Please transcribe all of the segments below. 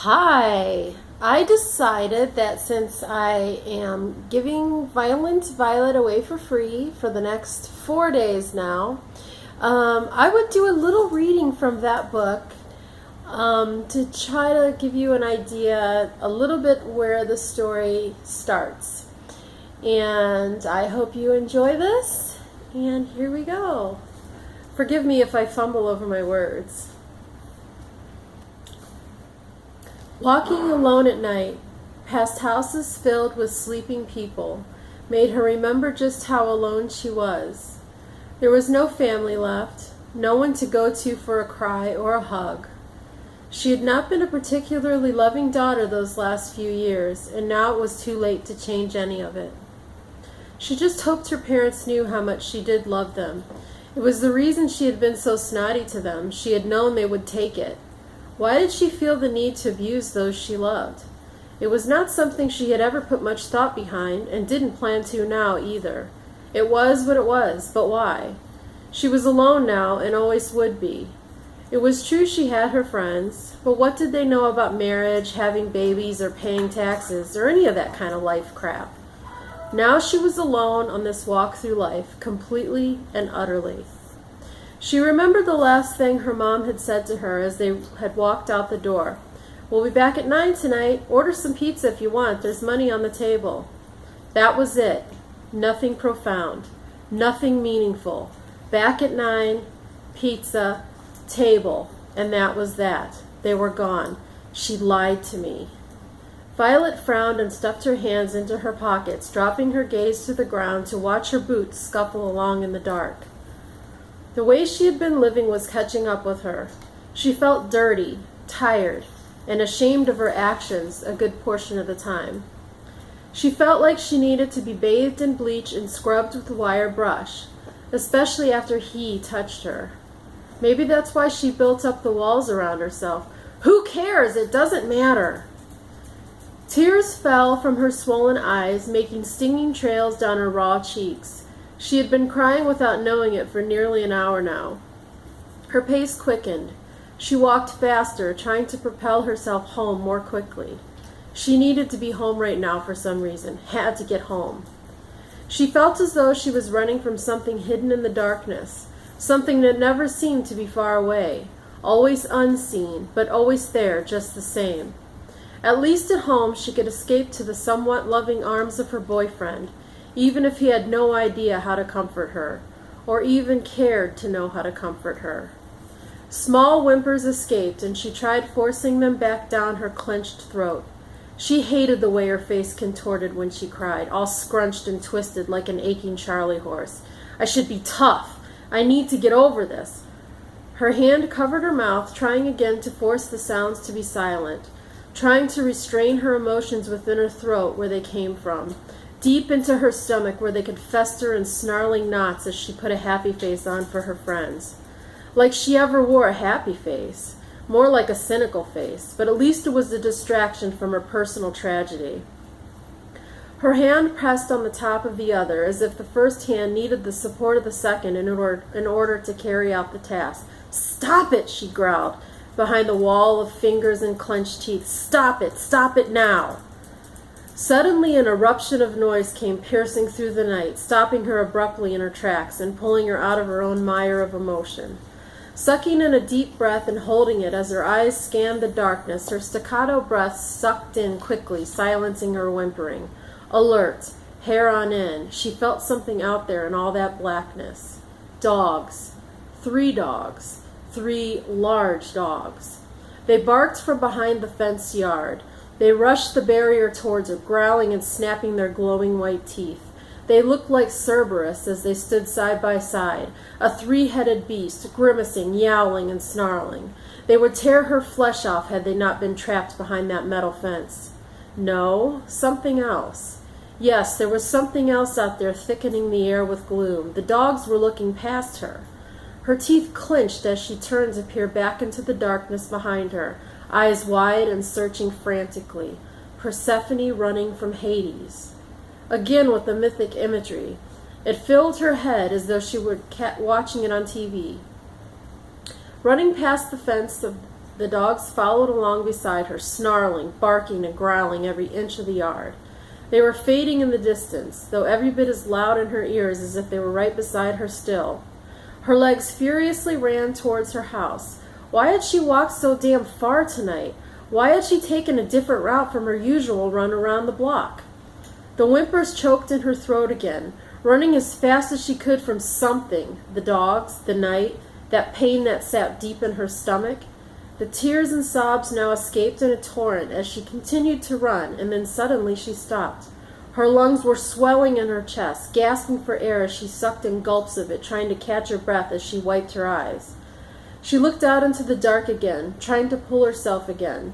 Hi! I decided that since I am giving Violent Violet away for free for the next 4 days now, I would do a little reading from that book to try to give you an idea a little bit where the story starts. And I hope you enjoy this, and here we go. Forgive me if I fumble over my words. Walking alone at night, past houses filled with sleeping people, made her remember just how alone she was. There was no family left, no one to go to for a cry or a hug. She had not been a particularly loving daughter those last few years, and now it was too late to change any of it. She just hoped her parents knew how much she did love them. It was the reason she had been so snotty to them. She had known they would take it. Why did she feel the need to abuse those she loved? It was not something she had ever put much thought behind, and didn't plan to now either. It was what it was, but why? She was alone now, and always would be. It was true she had her friends, but what did they know about marriage, having babies, or paying taxes, or any of that kind of life crap? Now she was alone on this walk through life, completely and utterly. She remembered the last thing her mom had said to her as they had walked out the door. "We'll be back at 9 tonight. Order some pizza if you want. There's money on the table." That was it. Nothing profound. Nothing meaningful. Back at 9, pizza, table. And that was that. They were gone. She lied to me. Violet frowned and stuffed her hands into her pockets, dropping her gaze to the ground to watch her boots scuffle along in the dark. The way she had been living was catching up with her. She felt dirty, tired, and ashamed of her actions a good portion of the time. She felt like she needed to be bathed in bleach and scrubbed with a wire brush, especially after he touched her. Maybe that's why she built up the walls around herself. Who cares? It doesn't matter. Tears fell from her swollen eyes, making stinging trails down her raw cheeks. She had been crying without knowing it for nearly an hour now. Her pace quickened. She walked faster, trying to propel herself home more quickly. She needed to be home right now for some reason, had to get home. She felt as though she was running from something hidden in the darkness, something that never seemed to be far away, always unseen, but always there just the same. At least at home she could escape to the somewhat loving arms of her boyfriend, even if he had no idea how to comfort her, or even cared to know how to comfort her. Small whimpers escaped, and she tried forcing them back down her clenched throat. She hated the way her face contorted when she cried, all scrunched and twisted like an aching Charlie horse. "I should be tough. I need to get over this." Her hand covered her mouth, trying again to force the sounds to be silent, trying to restrain her emotions within her throat where they came from, deep into her stomach where they could fester in snarling knots as she put a happy face on for her friends. Like she ever wore a happy face. More like a cynical face, but at least it was a distraction from her personal tragedy. Her hand pressed on the top of the other, as if the first hand needed the support of the second in order to carry out the task. "Stop it," she growled, behind the wall of fingers and clenched teeth. "Stop it now." Suddenly an eruption of noise came piercing through the night, stopping her abruptly in her tracks and pulling her out of her own mire of emotion. Sucking in a deep breath and holding it as her eyes scanned the darkness, her staccato breath sucked in quickly, silencing her whimpering. Alert, hair on end, she felt something out there in all that blackness. Dogs. 3 dogs. 3 large dogs. They barked from behind the fenced yard. They rushed the barrier towards her, growling and snapping their glowing white teeth. They looked like Cerberus as they stood side by side, a 3-headed beast, grimacing, yowling, and snarling. They would tear her flesh off had they not been trapped behind that metal fence. No, something else. Yes, there was something else out there thickening the air with gloom. The dogs were looking past her. Her teeth clenched as she turned to peer back into the darkness behind her, eyes wide and searching frantically. Persephone running from Hades. Again with the mythic imagery. It filled her head as though she were watching it on TV. Running past the fence The dogs followed along beside her, snarling, barking, and growling every inch of the yard. They were fading in the distance, though every bit as loud in her ears as if they were right beside her still. Her legs furiously ran towards her house. Why had she walked so damn far tonight? Why had she taken a different route from her usual run around the block? The whimpers choked in her throat again, running as fast as she could from something, the dogs, the night, that pain that sat deep in her stomach. The tears and sobs now escaped in a torrent as she continued to run, and then suddenly she stopped. Her lungs were swelling in her chest, gasping for air as she sucked in gulps of it, trying to catch her breath as she wiped her eyes. She looked out into the dark again, trying to pull herself together.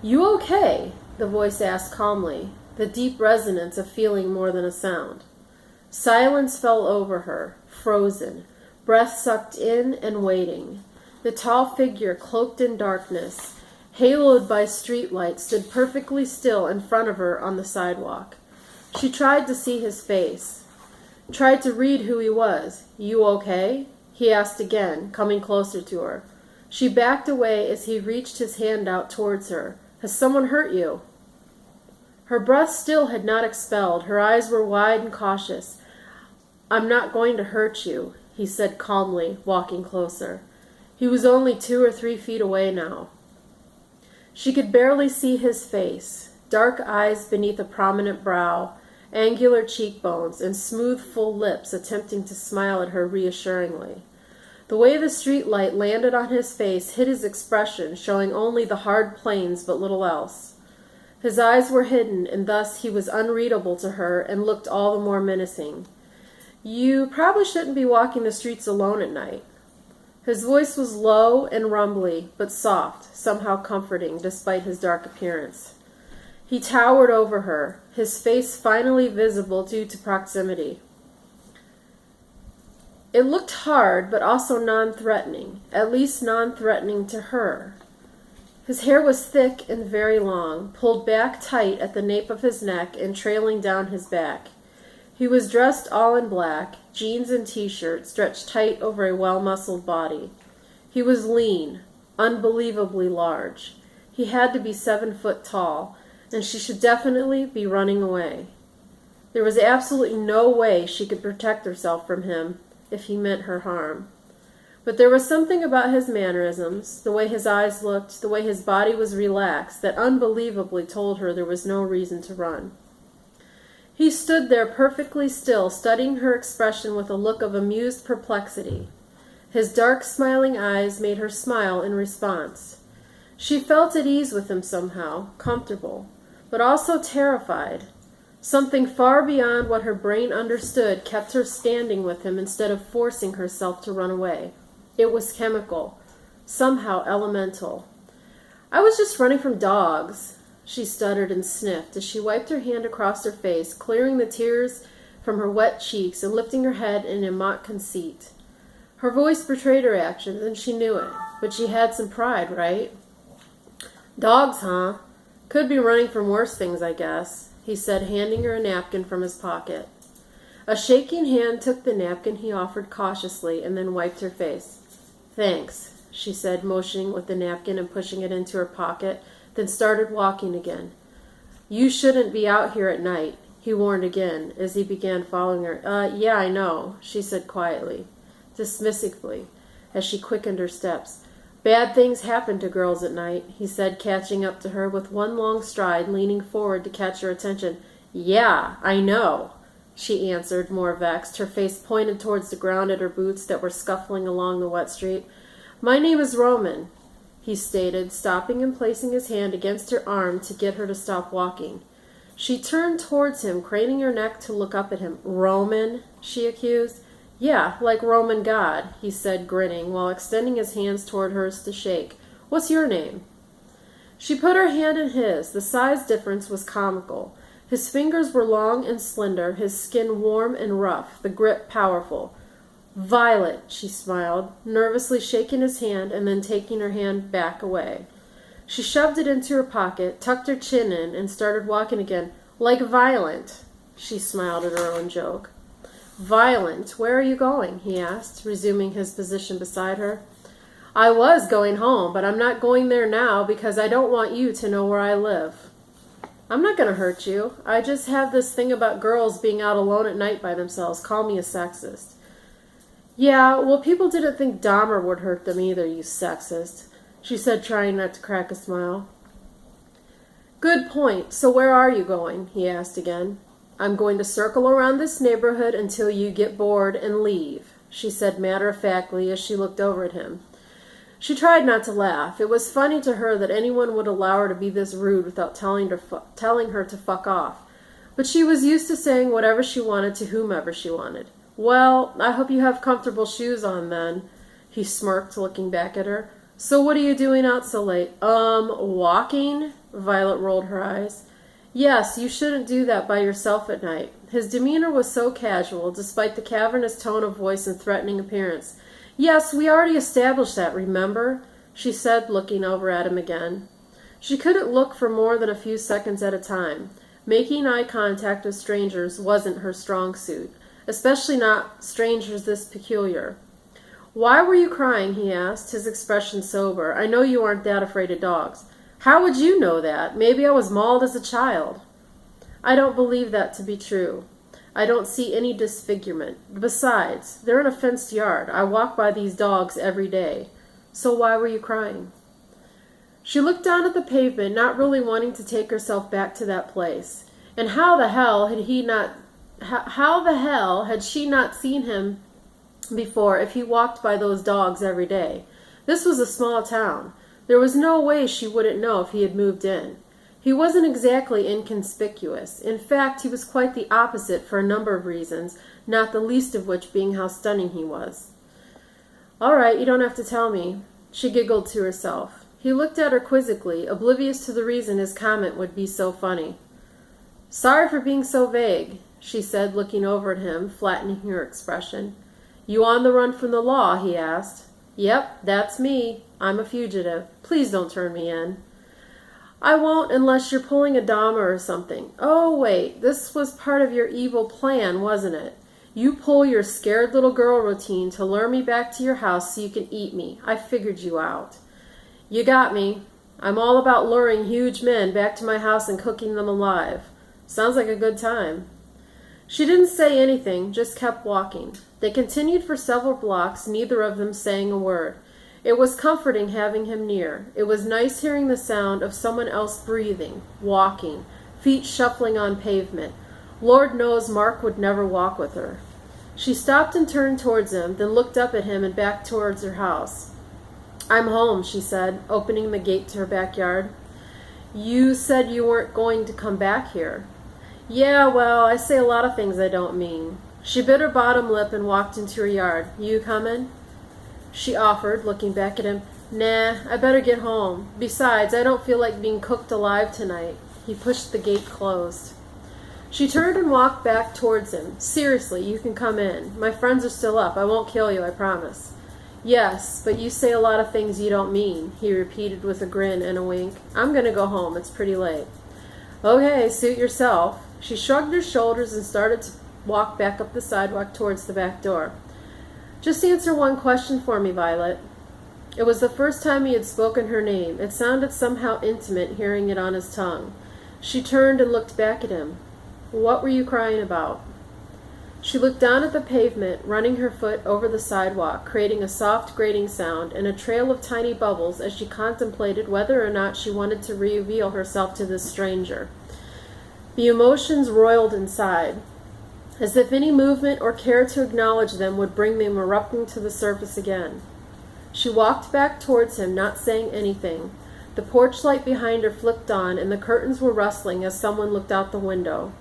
"You okay?" the voice asked calmly, the deep resonance of feeling more than a sound. Silence fell over her, frozen, breath sucked in and waiting. The tall figure, cloaked in darkness, haloed by streetlights, stood perfectly still in front of her on the sidewalk. She tried to see his face, tried to read who he was. "You okay?" he asked again, coming closer to her. She backed away as he reached his hand out towards her. "Has someone hurt you?" Her breath still had not expelled. Her eyes were wide and cautious. "I'm not going to hurt you," he said calmly, walking closer. He was only 2 or 3 feet away now. She could barely see his face, dark eyes beneath a prominent brow, angular cheekbones, and smooth, full lips attempting to smile at her reassuringly. The way the streetlight landed on his face hid his expression, showing only the hard planes but little else. His eyes were hidden, and thus he was unreadable to her and looked all the more menacing. "You probably shouldn't be walking the streets alone at night." His voice was low and rumbly, but soft, somehow comforting, despite his dark appearance. He towered over her, his face finally visible due to proximity. It looked hard, but also non-threatening, at least non-threatening to her. His hair was thick and very long, pulled back tight at the nape of his neck and trailing down his back. He was dressed all in black, jeans and t-shirt stretched tight over a well-muscled body. He was lean, unbelievably large. He had to be 7 foot tall, and she should definitely be running away. There was absolutely no way she could protect herself from him if he meant her harm. But there was something about his mannerisms, the way his eyes looked, the way his body was relaxed, that unbelievably told her there was no reason to run. He stood there perfectly still, studying her expression with a look of amused perplexity. His dark, smiling eyes made her smile in response. She felt at ease with him somehow, comfortable, but also terrified. Something far beyond what her brain understood kept her standing with him instead of forcing herself to run away. It was chemical, somehow elemental. "I was just running from dogs," she stuttered and sniffed as she wiped her hand across her face, clearing the tears from her wet cheeks and lifting her head in a mock conceit. Her voice betrayed her actions, and she knew it, but she had some pride, right? "Dogs, huh? Could be running from worse things, I guess," he said, handing her a napkin from his pocket. A shaking hand took the napkin he offered cautiously and then wiped her face. "Thanks," she said, motioning with the napkin and pushing it into her pocket, then started walking again. "You shouldn't be out here at night," he warned again as he began following her. Yeah, I know," she said quietly, dismissively, as she quickened her steps. "Bad things happen to girls at night," he said, catching up to her with one long stride, leaning forward to catch her attention. "Yeah, I know," she answered, more vexed, her face pointed towards the ground at her boots that were scuffling along the wet street. "My name is Roman," he stated, stopping and placing his hand against her arm to get her to stop walking. She turned towards him, craning her neck to look up at him. "Roman?" she accused. "Yeah, like Roman God," he said, grinning, while extending his hands toward hers to shake. "What's your name?" She put her hand in his. The size difference was comical. His fingers were long and slender, his skin warm and rough, the grip powerful. "Violet," she smiled, nervously shaking his hand and then taking her hand back away. She shoved it into her pocket, tucked her chin in, and started walking again. "Like violent," she smiled at her own joke. Violent, where are you going? He asked, resuming his position beside her. I was going home, but I'm not going there now because I don't want you to know where I live. I'm not going to hurt you. I just have this thing about girls being out alone at night by themselves. Call me a sexist. Yeah, well, people didn't think Dahmer would hurt them either, you sexist, she said, trying not to crack a smile. Good point. So where are you going? He asked again. I'm going to circle around this neighborhood until you get bored and leave, she said matter-of-factly as she looked over at him. She tried not to laugh. It was funny to her that anyone would allow her to be this rude without telling her to fuck off. But she was used to saying whatever she wanted to whomever she wanted. Well, I hope you have comfortable shoes on then, he smirked, looking back at her. So what are you doing out so late? Walking? Violet rolled her eyes. Yes, you shouldn't do that by yourself at night. His demeanor was so casual, despite the cavernous tone of voice and threatening appearance. Yes, we already established that, remember? She said, looking over at him again. She couldn't look for more than a few seconds at a time. Making eye contact with strangers wasn't her strong suit, especially not strangers this peculiar. Why were you crying? He asked, his expression sober. I know you aren't that afraid of dogs. How would you know that? Maybe I was mauled as a child. I don't believe that to be true. I don't see any disfigurement. Besides, they're in a fenced yard. I walk by these dogs every day. So why were you crying? She looked down at the pavement, not really wanting to take herself back to that place. And how the hell had she not seen him before if he walked by those dogs every day? This was a small town. There was no way she wouldn't know if he had moved in. He wasn't exactly inconspicuous. In fact, he was quite the opposite for a number of reasons, not the least of which being how stunning he was. All right, you don't have to tell me, she giggled to herself. He looked at her quizzically, oblivious to the reason his comment would be so funny. Sorry for being so vague, she said, looking over at him, flattening her expression. You on the run from the law? He asked. Yep, that's me. I'm a fugitive. Please don't turn me in. I won't unless you're pulling a Dahmer or something. Oh, wait, this was part of your evil plan, wasn't it? You pull your scared little girl routine to lure me back to your house so you can eat me. I figured you out. You got me. I'm all about luring huge men back to my house and cooking them alive. Sounds like a good time. She didn't say anything, just kept walking. They continued for several blocks, neither of them saying a word. It was comforting having him near. It was nice hearing the sound of someone else breathing, walking, feet shuffling on pavement. Lord knows Mark would never walk with her. She stopped and turned towards him, then looked up at him and back towards her house. I'm home, she said, opening the gate to her backyard. You said you weren't going to come back here. Yeah, well, I say a lot of things I don't mean. She bit her bottom lip and walked into her yard. You coming? She offered, looking back at him. Nah, I better get home. Besides, I don't feel like being cooked alive tonight. He pushed the gate closed. She turned and walked back towards him. Seriously, you can come in. My friends are still up. I won't kill you, I promise. Yes, but you say a lot of things you don't mean, he repeated with a grin and a wink. I'm going to go home. It's pretty late. Okay, suit yourself. She shrugged her shoulders and started to walk back up the sidewalk towards the back door. Just answer one question for me, Violet. It was the first time he had spoken her name. It sounded somehow intimate hearing it on his tongue. She turned and looked back at him. What were you crying about? She looked down at the pavement, running her foot over the sidewalk, creating a soft grating sound and a trail of tiny bubbles as she contemplated whether or not she wanted to reveal herself to this stranger. The emotions roiled inside, as if any movement or care to acknowledge them would bring them erupting to the surface again. She walked back towards him, not saying anything. The porch light behind her flicked on, and the curtains were rustling as someone looked out the window.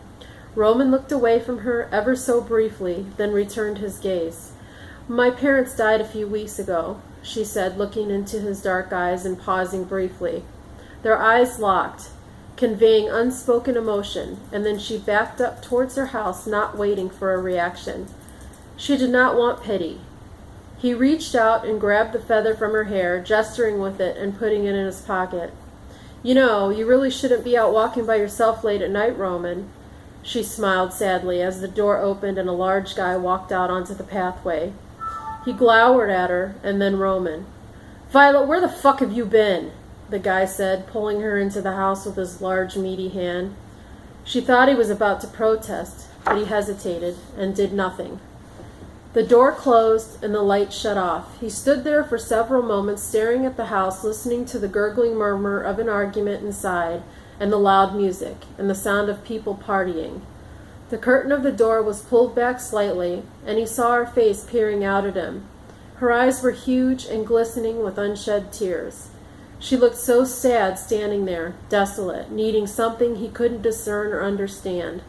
Roman looked away from her ever so briefly, then returned his gaze. My parents died a few weeks ago, she said, looking into his dark eyes and pausing briefly. Their eyes locked, conveying unspoken emotion, and then she backed up towards her house, not waiting for a reaction. She did not want pity. He reached out and grabbed the feather from her hair, gesturing with it and putting it in his pocket. You know, you really shouldn't be out walking by yourself late at night, Roman. She smiled sadly as the door opened and a large guy walked out onto the pathway. He glowered at her and then Roman. "Violet, where the fuck have you been?" the guy said, pulling her into the house with his large, meaty hand. She thought he was about to protest, but he hesitated and did nothing. The door closed and the light shut off. He stood there for several moments staring at the house, listening to the gurgling murmur of an argument inside and the loud music and the sound of people partying. The curtain of the door was pulled back slightly, and he saw her face peering out at him. Her eyes were huge and glistening with unshed tears. She looked so sad standing there, desolate, needing something he couldn't discern or understand.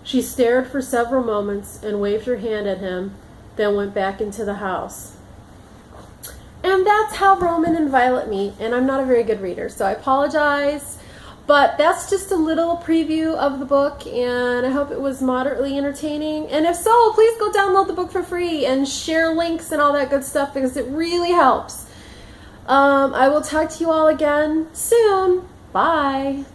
She stared for several moments and waved her hand at him, then went back into the house. And that's how Roman and Violet meet, and I'm not a very good reader, so I apologize. But that's just a little preview of the book, and I hope it was moderately entertaining. And if so, please go download the book for free and share links and all that good stuff because it really helps. I will talk to you all again soon. Bye.